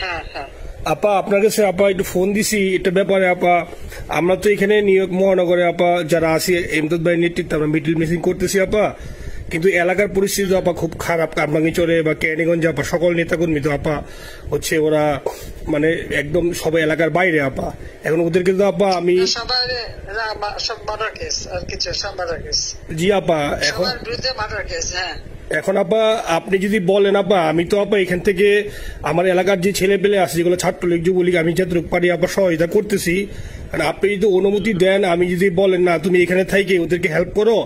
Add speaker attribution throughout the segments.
Speaker 1: হ্যাঁ হ্যাঁ
Speaker 2: আপা আপনার কাছে আপা একটু ফোন দিছি এটা ব্যাপারে আপা। আমরা তো এখানে নিউ ইয়র্ক মহানগরে আপা যারা আছি এমদাদ ভাই নেতৃত্বে আমরা মিডিল মিসিং করতেছি আপা, কিন্তু এলাকার পরিস্থিতি তো আপা খুব খারাপ। কারমাঙ্গিচরে বা ক্যানিগঞ্জে আপা সকল নেতাকর্মী তো আপা হচ্ছে ওরা মানে একদম সবাই এলাকার বাইরে আপা। এখন ওদেরকে তো আপা আমি
Speaker 1: সব মার্ডার কেস আর কিছু সব মার্ডার কেস।
Speaker 2: জি আপা এখন
Speaker 1: সবার বিরুদ্ধে মার্ডার কেস। হ্যাঁ
Speaker 2: এখন আপা আপনি যদি বলেন আপা আমি তো আপা এখান থেকে আমার এলাকার যে ছেলে পেলে আছে যেগুলো ছাত্রলীগ যুবলীগ আমি যতটুকু পারি আপা সহায়তা করতেছি। আপনি যদি অনুমতি দেন, আমি যদি বলেন না তুমি এখানে থাইকে ওদেরকে হেল্প করো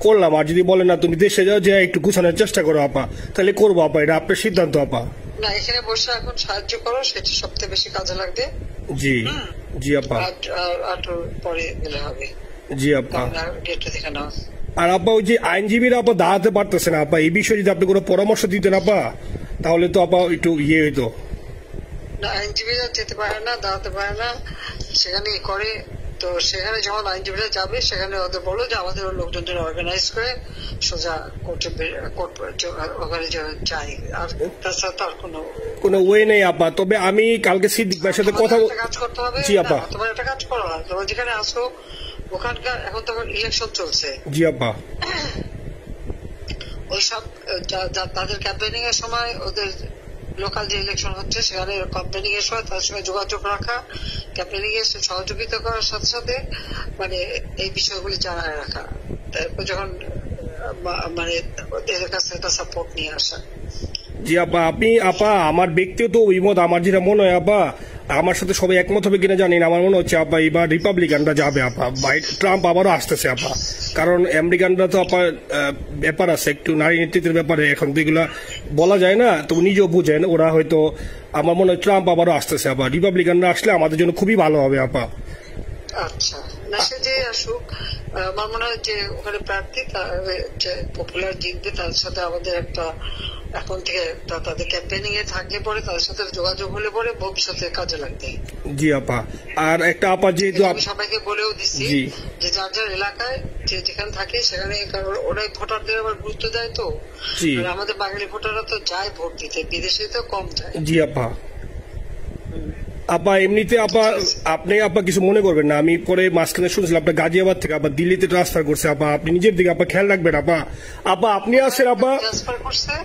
Speaker 2: করলাম, আর যদি বলেন না তুমি দেশে যাও যে একটু গুছানোর চেষ্টা করো আপা, তাহলে করবো আপা। এটা আপনার সিদ্ধান্ত আপা।
Speaker 1: না এখানে বসে এখন সাহায্য করো, সেটা সবচেয়ে বেশি কাজে লাগবে।
Speaker 2: জি জি আপা।
Speaker 1: আর পরে গেলে হবে।
Speaker 2: জি আপা।
Speaker 1: ডেটটা দেখে নাও।
Speaker 2: আর আপা ওই যে আইনজীবীরা আপা দাঁড়াতে পারতেছে না আপা, এই বিষয়ে যদি আপনি কোনো পরামর্শ দিতেন আপা তাহলে তো আপা একটু ইয়ে হইতো।
Speaker 1: না আইনজীবীরা যেতে পারে না, দাঁড়াতে পারে না, সেখানে করে। তো সেখানে যখন আইনজীবীরা যাবে সেখানে ওদের বলো যে আমাদের লোকজন অর্গানাইজ করে সোজা কোর্টে ওখানে যাই। আর তাছাড়া তো আর কোনো
Speaker 2: ওয়ে নেই আপা। তবে আমি কালকে সিদ্দিক ভাইয়ের সাথে কথা
Speaker 1: কাজ করতে হবে।
Speaker 2: জি আপা।
Speaker 1: তোমার একটা কাজ করো, তোমার যেখানে আসো ওখানকার এখন তো ইলেকশন চলছে।
Speaker 2: জি আপা।
Speaker 1: ওইসব তাদের ক্যাম্পেনিং এর সময় ওদের লোকাল যে ইলেকশন হচ্ছে সেখানে ক্যাম্পেনিং এর সময় তাদের সঙ্গে যোগাযোগ রাখা, ক্যাম্পেনিং এর সহযোগিতা করার সাথে সাথে মানে এই বিষয়গুলি জানায় রাখা, তারপর যখন মানে এদের কাছে একটা সাপোর্ট নিয়ে আসা।
Speaker 2: জি আপা। আপনি আপা আমার ব্যক্তিগত অভিমত আমার যেটা মনে হয় আপা, আমার সাথে সবাই একমত হবে কিনা জানি না, আমার মনে হচ্ছে আপা এবার রিপাবলিকানরা যাবে আপা। ট্রাম্প আবারও আসতেছে আপা, কারণ আমেরিকানরা তো আপা ব্যাপার আছে একটু নারী নেতৃত্বের ব্যাপারে, এখন তো এগুলা বলা যায় না, তো নিজেও বুঝেন ওরা হয়তো। আমার মনে হয় ট্রাম্প আবারও আসতেছে আপা, রিপাবলিকানরা আসলে আমাদের জন্য খুবই ভালো হবে আপা।
Speaker 1: আচ্ছা না সে যে আসুক, আমার মনে হয় যে ওখানে প্রার্থী যে পপুলার জিতবে তার সাথে আমাদের একটা এখন থেকে তাদের ক্যাম্পেনিং এ থাকলে পরে তাদের সাথে যোগাযোগ হলে পরে ভবিষ্যতে কাজে লাগবে।
Speaker 2: জি আপা। আর একটা আপা যেহেতু
Speaker 1: আমি সবাইকে বলেও দিচ্ছি যে যার যার এলাকায় যে যেখানে থাকে সেখানে, কারণ ওরাই ভোটারদের আবার গুরুত্ব দেয়। তো আমাদের বাঙালি ভোটাররা তো যায় ভোট দিতে, বিদেশে তো কম যায়।
Speaker 2: জি আপা। আপা এমনিতে আপা আপনি আপা কিছু মনে করবেন না, আমি পরে মাঝখানে শুনছিলাম আপনার গাজিয়াবাদ থেকে আবার দিল্লিতে ট্রান্সফার করছে আপা, আপনি নিজের দিকে আপা খেয়াল রাখবেন আপা। আপা আপনি আছেন আপা
Speaker 1: ট্রান্সফার করছে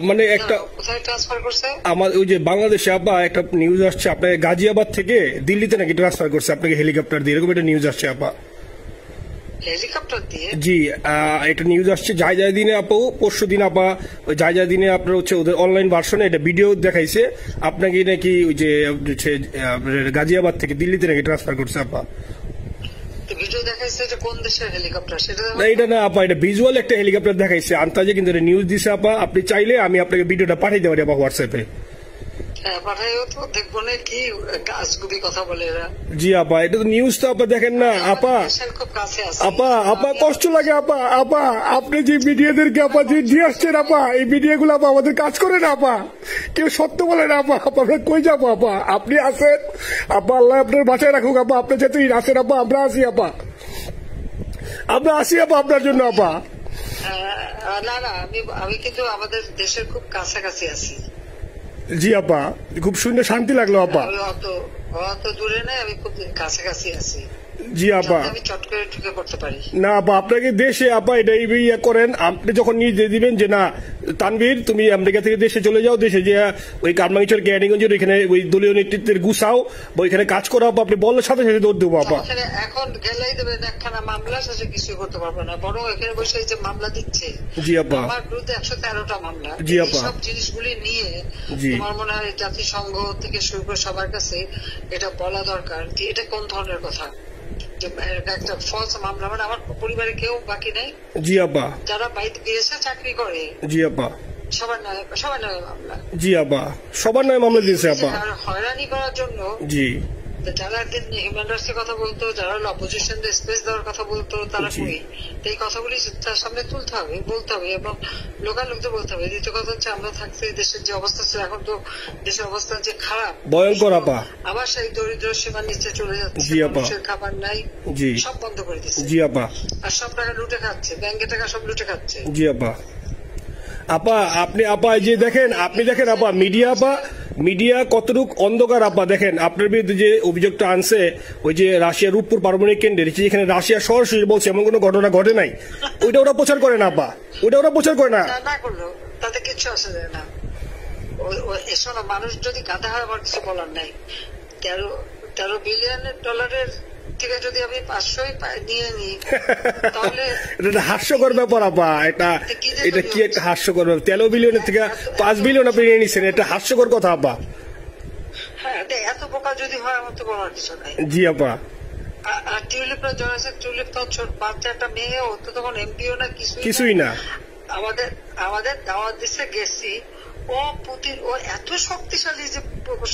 Speaker 2: মানে একটা
Speaker 1: কোথায় ট্রান্সফার করছে
Speaker 2: আমার ওই যে বাংলাদেশে আপা একটা নিউজ আসছে আপনার গাজিয়াবাদ থেকে দিল্লিতে নাকি ট্রান্সফার করছে আপনাকে হেলিকপ্টার দিয়ে, এরকম একটা নিউজ আসছে আপা।
Speaker 1: হেলিকপ্টার দিয়ে? জি
Speaker 2: একটা নিউজ আসছে যায় দিনে আপু, পরশু দিন আপা ওই যায় দিনে আপনার হচ্ছে ওদের অনলাইন ভার্সনে এটা ভিডিও দেখাইছে আপনাকে নাকি ওই যে গাজিয়াবাদ থেকে দিল্লিতে নাকি ট্রান্সফার করছে আপা।
Speaker 1: ভিডিও দেখাইছে যে কোন দেশের হেলিকপ্টার সেটা
Speaker 2: না, এটা না আপা, এটা ভিজুয়াল একটা হেলিকপ্টার দেখাইছে আন্তাজে, কিন্তু এটা নিউজ দিছে আপা। আপনি চাইলে আমি আপনাকে ভিডিওটা পাঠিয়ে দিতে পারি আপা হোয়াটসঅ্যাপে।
Speaker 1: পাঠাইও তো, দেখবো না কি আজগুবি কথা বলে এরা।
Speaker 2: জি আপা, এটা তো নিউজ তো আপা দেখেন না আপা।
Speaker 1: খুব কাছে আছে
Speaker 2: আপা, আপা কষ্ট লাগে আপা। আপা আপনি যে মিডিয়াদেরকে আপা যে দিয়ে আসছেন আপা, এই মিডিয়াগুলো আপা আমাদের কাজ করে না আপা, কেউ সত্য বলে না আপা। আমরা কই যাবো আপা, আপনি আছেন আপা, আল্লাহ আপনার বাঁচায় রাখুক আপা। আপনি যেতেই আছেন আপা, আমরা আসি আপা, আমরা আসি আপা আপনার জন্য আপা।
Speaker 1: না না আমি কিন্তু আমাদের দেশের খুব কাছাকাছি আছি।
Speaker 2: জি আপা, খুব শুনে শান্তি লাগলো আপা।
Speaker 1: অত দূরে নাই, আমি খুব কাছাকাছি আছি।
Speaker 2: জি আপা।
Speaker 1: আমি চট করে ঢুকে পড়তে পারি
Speaker 2: না আপা, আপনাকে দেশে আপা এটা ইয়ে করেন, আপনি যখন নিয়ে দিবেন যে না তানভীর তুমি আমেরিকা থেকে দেশে চলে যাও, দেশে যে ওই কারমাঙ্গিচর ক্যানিগঞ্জের ওইখানে ওই দলীয় নেতৃত্বের গুছাও বা ওইখানে কাজ করো আপা, আপনি বললে সাথে সাথে দৌড় দেবো আপা।
Speaker 1: এখন গেলেই দেবেন একখানা মামলা, শেষে কিছু করতে পারবো না, বরং এখানে বসে যে মামলা দিচ্ছে।
Speaker 2: জি আপা।
Speaker 1: আমার বিরুদ্ধে 113টা মামলা।
Speaker 2: জি আপা।
Speaker 1: সব জিনিসগুলি নিয়ে তোমার মনে হয় জাতিসংঘ থেকে শুরু করে সবার কাছে এটা বলা দরকার যে এটা কোন ধরনের কথা, একটা ফলস মামলা। মানে আমার পরিবারে কেউ বাকি নেই।
Speaker 2: জি আপা।
Speaker 1: যারা বাইরে বিদেশে চাকরি করে।
Speaker 2: জি আপা।
Speaker 1: সবার নয় মামলা।
Speaker 2: জি আপা, সবার নয় মামলা দিয়েছে আপা।
Speaker 1: হয়রানি করার জন্য
Speaker 2: জি
Speaker 1: যারা একদিন হিউম্যান রাইটস এর কথা বলতো, যারা অপোজিশন স্পেস দেওয়ার কথা বলতো, তারা কই? এই কথাগুলি তার সামনে তুলতে হবে, বলতে হবে, এবং লোকাল লোকদের বলতে হবে। দ্বিতীয় কথা হচ্ছে আমরা থাকতে দেশের যে অবস্থা ছিল, এখন তো দেশের অবস্থা যে খারাপ,
Speaker 2: ভয়ঙ্কর আপা।
Speaker 1: আবার সেই দরিদ্র সীমার নিচে চলে যাচ্ছে, মানুষের খাবার নাই, সব বন্ধ করে দিচ্ছে।
Speaker 2: জি আপা।
Speaker 1: আর সব টাকা লুটে খাচ্ছে, ব্যাংকের টাকা সব লুটে খাচ্ছে।
Speaker 2: জি আপা। আপা আপনি আপা এই যে দেখেন, আপনি দেখেন আপা মিডিয়া কতটুক অন্ধকার আপা। দেখেন আপনার বিরুদ্ধে যে অভিযোগটা আনছে ওই যে রাশিয়ার রূপপুর পারমাণবিক কেন্দ্রে, যেখানে রাশিয়া সরাসরি বলছে এমন কোনো ঘটনা ঘটে নাই, ওইটা ওরা প্রচার করে না আপা, ওইটা ওরা প্রচার করে না।
Speaker 1: না করলো তাতে কিচ্ছু আসে যায় না। শোনো, মানুষ যদি গাধা হয় আমার কিছু বলার নাই। 13 বিলিয়ন ডলারের থেকে যদি আমি 500 নিয়ে নিই তাহলে
Speaker 2: এটা হাস্যকর ব্যাপার আপা। এটা কি একটা হাস্যকর ব্যাপার, 13 বিলিয়নের থেকে 5 বিলিয়ন আপনি নিয়ে নিচ্ছেন, এটা হাস্যকর কথা আপা।
Speaker 1: হ্যাঁ, এত বোকা যদি হয় আমার তো বলার কিছু নাই।
Speaker 2: জি আপা।
Speaker 1: আর টিউলিপরা জয়েছে, টিউলিপ তো ছোট বাচ্চা একটা মেয়ে, ও তো তখন এমপিও না,
Speaker 2: কিছুই না।
Speaker 1: আমাদের দাওয়াত দিচ্ছে, গেছি। ও এত শক্তিশালী যে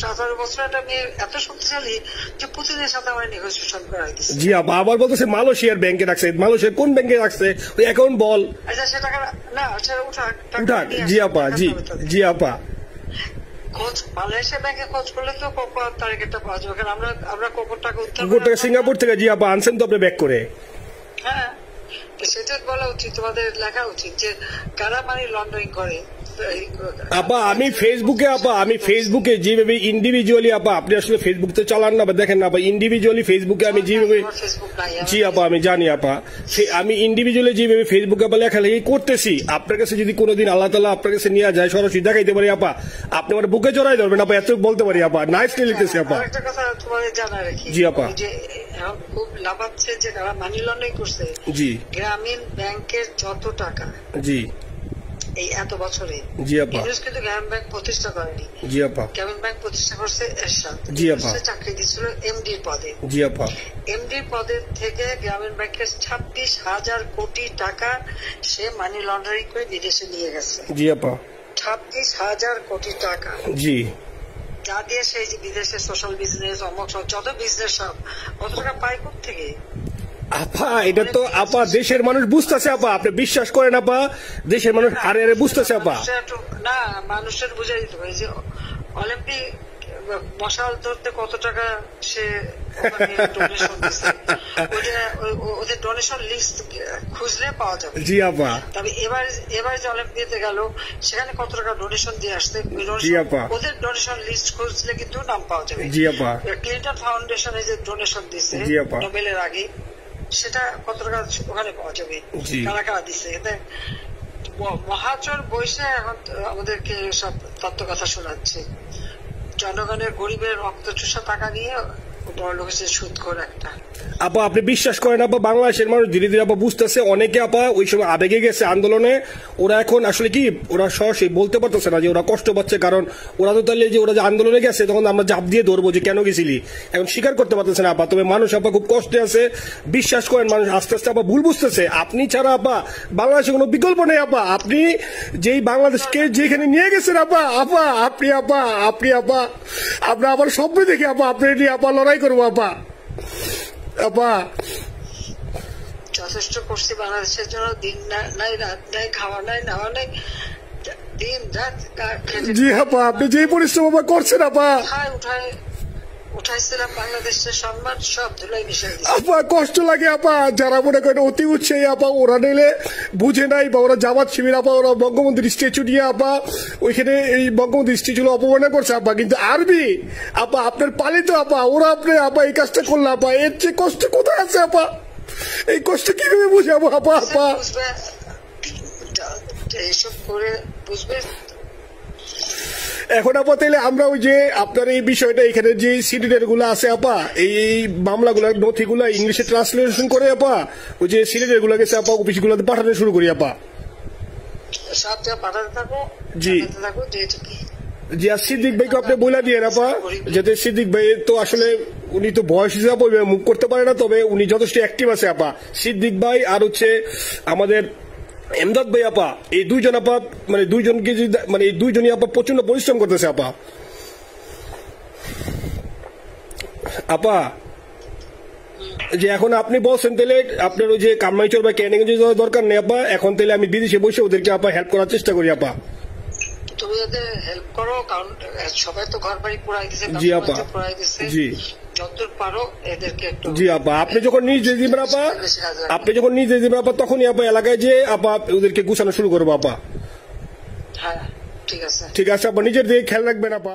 Speaker 1: 17 বছর একটা মেয়ে এত শক্তিশালী যে পুতিনের সাথে আমার নেগোসিয়েশন করাই দিচ্ছে।
Speaker 2: জি আপা, আবার বলতেছে মালয়েশিয়ার ব্যাংকে রাখছে। মালয়েশিয়ার কোন ব্যাংকে রাখছে ওই অ্যাকাউন্ট বল।
Speaker 1: আচ্ছা, সে টাকা না, সেটা উঠাক।
Speaker 2: জি আপা, জি আপা।
Speaker 1: মালয়েশিয়া ব্যাংকে খোঁজ করলে তো কোকো তারিখটা পাওয়া যাবে, কারণ আমরা কোকোর টাকা
Speaker 2: সিঙ্গাপুর থেকে। জি আপা, আনছেন তো আপনি ব্যাক করে।
Speaker 1: হ্যাঁ, সেটা বলা উচিত, তোমাদের লেখা উচিত যে কারা মানি লন্ডারিং করে।
Speaker 2: আপা আমি ফেসবুকে যেভাবে ইন্ডিভিজুয়ালি আপা, আপনি আসলে ফেসবুক তো চালান না, দেখেন না আপা, ইন্ডিভিজুয়ালি ফেসবুকে আমি যেভাবে, জি আপা আমি জানি আপা, আমি ইন্ডিভিজুয়ালি যেভাবে ফেসবুকে আপা লেখালেখি করতেছি, আপনার কাছে যদি কোনোদিন আল্লাহ তাআলা আপনার কাছে নিয়ে যায়, সরাসরি দেখাইতে পারি আপা, আপনি আমার বুকে জড়াই ধরবেন আপা, এত বলতে পারি আপা। নাইসলি লিখতেছি আপা।
Speaker 1: একটা কথা তোমাদের জানা রাখি,
Speaker 2: জি আপা,
Speaker 1: যে এখন খুব লাভাচ্ছে যে যারা মানি লন্ডারিং করছে।
Speaker 2: জি,
Speaker 1: গ্রামীণ ব্যাংকের যত টাকা,
Speaker 2: জি
Speaker 1: এই এত বছরে,
Speaker 2: জি আপা,
Speaker 1: কিন্তু গ্রামীণ ব্যাংক প্রতিষ্ঠা করেনি।
Speaker 2: জি আপা,
Speaker 1: গ্রামীণ ব্যাংক প্রতিষ্ঠা করছে এরশাদ।
Speaker 2: জি আপা,
Speaker 1: চাকরি দিচ্ছিল এমডির পদে।
Speaker 2: জি আপা,
Speaker 1: এমডির পদের থেকে গ্রামীণ ব্যাংকের 26,000 কোটি টাকা সে মানি লন্ডারিং করে বিদেশে নিয়ে গেছে।
Speaker 2: জি আপা,
Speaker 1: 26,000 কোটি টাকা।
Speaker 2: জি,
Speaker 1: যা দিয়ে সেই যে বিদেশে সোশ্যাল বিজনেস, অমক যত বিজনেস সব, কত টাকা পায় থেকে।
Speaker 2: আপা এটা তো আপা দেশের মানুষ বুঝতেছে আপা, আপনি বিশ্বাস করেন আপা, দেশের মানুষ হারে হারে বুঝতেছে আপা।
Speaker 1: না, মানুষের বুঝে দিতে হবে যে অলিম্পিক মশাল ধরতে কত টাকা সে ডোনেশন দিচ্ছে, ওদের ডোনেশন লিস্ট খুঁজলে পাওয়া যাবে।
Speaker 2: জি আপা।
Speaker 1: তবে এবার যে অলিম্পিয়াতে গেল সেখানে কত টাকা ডোনেশন দিয়ে আসছে, ওদের ডোনেশন লিস্ট খুঁজলে কিন্তু নাম পাওয়া যাবে।
Speaker 2: জি আপা।
Speaker 1: ক্লিন্টন ফাউন্ডেশনে যে ডোনেশন দিচ্ছে নোবেলের আগে, সেটা কত টাকা ওখানে পাওয়া যাবে, কারা কারা দিচ্ছে। মহাচর বৈশে এখন আমাদেরকে সব তত্ত্ব কথা শোনাচ্ছে, জনগণের গরিবের রক্ত চুষা টাকা নিয়ে বড় লোক হচ্ছে সুদখোর একটা।
Speaker 2: আপা আপনি বিশ্বাস করেন আপা, বাংলাদেশের মানুষ ধীরে ধীরে আপা বুঝতেছে, অনেকে আপা ওই সময় আবেগে গেছে আন্দোলনে, ওরা এখন আসলে কি ওরা সরাসরি বলতে পারতেছে না যে ওরা কষ্ট পাচ্ছে, কারণ ওরা তো তাহলে যে ওরা যে আন্দোলনে গেছে তখন আমরা জাপ দিয়ে ধরবো যে কেন গেছিলি, এখন স্বীকার করতে পারতেছে না আপা। তবে মানুষ আপা খুব কষ্টে আছে, বিশ্বাস করেন মানুষ আস্তে আস্তে আপা ভুল বুঝতেছে। আপনি ছাড়া আপা বাংলাদেশে কোনো বিকল্প নেই আপা, আপনি যেই বাংলাদেশকে যেখানে নিয়ে গেছেন আপা, আপনি আমরা আবার স্বপ্ন দেখি আপা, আপনি নিয়ে আপা লড়াই করবো আপা।
Speaker 1: যথেষ্ট করছি বাংলাদেশের জন্য, দিন নাই রাত নাই, খাওয়া নাই নাওয়া নাই, দিন রাত।
Speaker 2: জি আপা, আপনি যে পরিশ্রম আপা করছেন আপা,
Speaker 1: উঠাইছিলাম বাংলাদেশের সম্মান সব ধুলাই মিশাই দিচ্ছে
Speaker 2: আপা। কষ্ট লাগে আপা, যারা মনে করেন অতি উৎসাহী আপা, ওরা নিলে বুঝে নাই, বা ওরা জামাত শিবির আপা, ওরা বঙ্গবন্ধুর স্ট্যাচু নিয়ে আপা ওইখানে এই বঙ্গবন্ধুর স্ট্যাচু অপমাননা করছে আপা। কিন্তু আরবি আপা আপনার পালিত আপা, ওরা আপনি আপা এই কাজটা করলো আপা, এর চেয়ে কষ্ট কোথায় আছে আপা? এই কষ্ট কিভাবে বুঝাবো আপা?
Speaker 1: এইসব করে বুঝবে।
Speaker 2: এখন আপা তাইলে আমরা ওই যে আপনার এই বিষয়টা এখানে যে সিডিডের গুলো আছে আপা, এই মামলাগুলো নথিগুলো ইংলিশে ট্রান্সলেশন করে আপা ওই যে সিডিডের গুলো গেছে আপা অফিস গুলোতে পাঠানো শুরু করি আপা।
Speaker 1: সব যা পাঠাতে থাকো।
Speaker 2: জি জি। আর সিদ্দিক ভাইকে আপনি বলে দিয়ে আপা, যাতে সিদ্দিক ভাই তো আসলে উনি তো বয়স হিসাবে মুভ করতে পারে না, তবে উনি যথেষ্ট অ্যাক্টিভ আছে আপা। সিদ্দিক ভাই আর হচ্ছে আমাদের এমদাদ ভাই আপা, এই দুইজন আপা মানে দুইজনকে মানে এই দুইজনই আপা প্রচন্ড পরিশ্রম করতেছে আপা। যে এখন আপনি বলছেন তাহলে আপনার ওই যে কামাইচর বা ক্যানিং যাওয়ার দরকার নেই আপা, এখন তাহলে আমি বিদেশে বসে ওদেরকে আপা হেল্প করার চেষ্টা করি আপা।
Speaker 1: তুমি ওদের হেল্প করো, কারণ সবাই তো ঘর বাড়ি পুরাই দিছে।
Speaker 2: জি আপা, জি
Speaker 1: যতদূর পারো এদেরকে একটু।
Speaker 2: জি আপা, আপনি যখন নিজে দিবেন আপা, তখনই আপা এলাকায় যে আপা ওদেরকে গুছানো শুরু করবো আপা।
Speaker 1: হ্যাঁ ঠিক আছে।
Speaker 2: ঠিক আছে আপা, নিজের দিকে খেয়াল রাখবেন আপা।